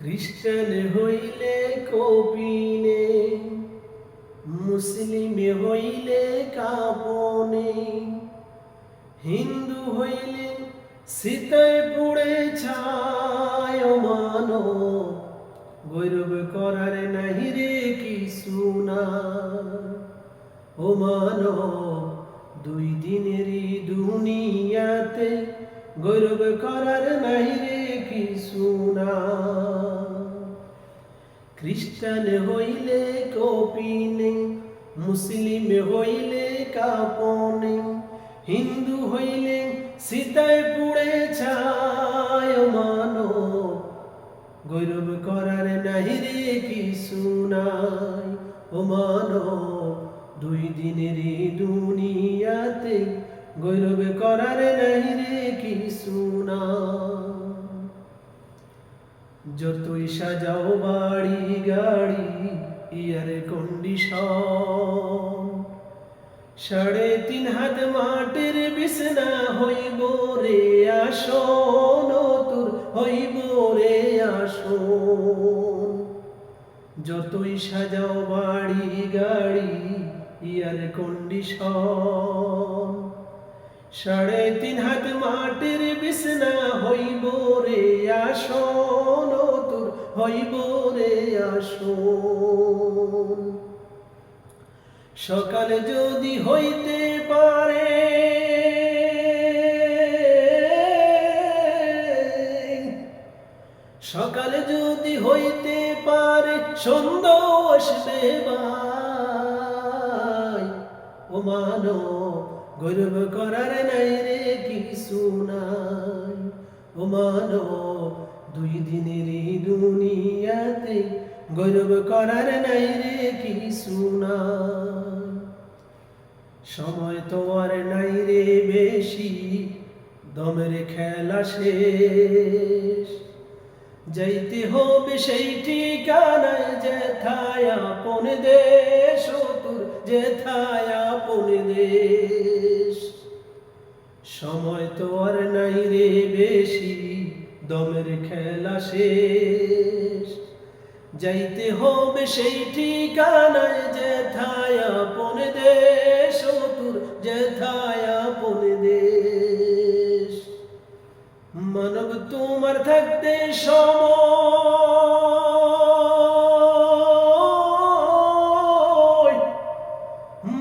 খ্রিস্টান হইলে কপিনে, মুসলিম হইলে কাপনে, হিন্দু হইলে সীতায় পুড়ে ছায়। মানো গৌরব করার নাহি রে কিছু না। ও মানো দুই দিনেরই দুনিয়াতে গৌরব করার নাহি রে কিছু না। খ্রিস্টান হইলে কপিনে, মুসলিম হইলে কাপনে, হিন্দু হইলে সীতায় পুড়ে ছায়। মানো গৌরব করার নাহি রে কিছু নাই। ও মানো দুই দিনেরই দুনিয়াতে গৌরব করার নাহি রে কিছু না। যতই সাজাও বাড়ি গাড়ি এয়ার কন্ডিশন, ৩.৫ হাত মাটির বিছনা হইব রে আসন, তোর হইব রে আসন। যতই সাজাও বাড়ি গাড়ি এয়ার কন্ডিশন, ৩.৫ হাত মাটির বিছনা হইব রে আসন, তোর হইব রে আসন। সকালে যদি হইতে পারে, সকালে যদি হইতে পারে সন্ধ্যা আসবে ভাই। ও মানো গৌরব করার নাই রে কিছু নাই। ও মানো দুই দিনেরই দুনিয়াতে গৌরব করার নাই রে কিছু নাই। সময় তো আর নাই রে বেশি, দমের খেলা শেষ। যাইতে হবে সেই ঠিকানায় যেথায় আপন দেশ, ও তোর যেথায় আপন দেশ। সময় তো আর নাই রে বেশি, দমের খেলা শেষ। যাইতে হবে সেই ঠিকানায় যেথায় আপন দেশ, ও তোর যেথায় আপন দেশ। মানব তোমার থাকতে সময়,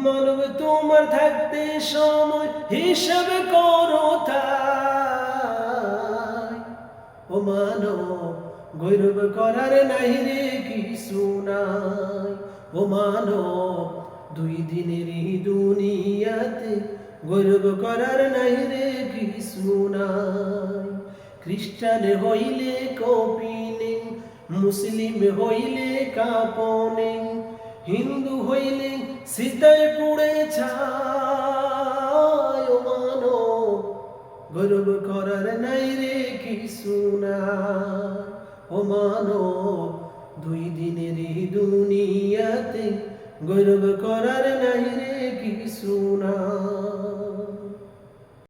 মানব তোমার থাকতে সময় হিসাব করো তাই। ও মানব গৌরব করার নাই রে কিছু নাই। ও মানব দুই দিনেরই দুনিয়াতে গৌরব করার নাই রে কিছু নাই। খ্রিস্টান হইলে কপিনে, মুসলিম হইলে কাপনে, হিন্দু হইলে সীতায় পুড়ে ছায়। ও মানো গৌরব করার নাই রে কিছু নাই। ও মানো দুই দিনেরই দুনিয়াতে গৌরব করার নাই রে কিছু নাই।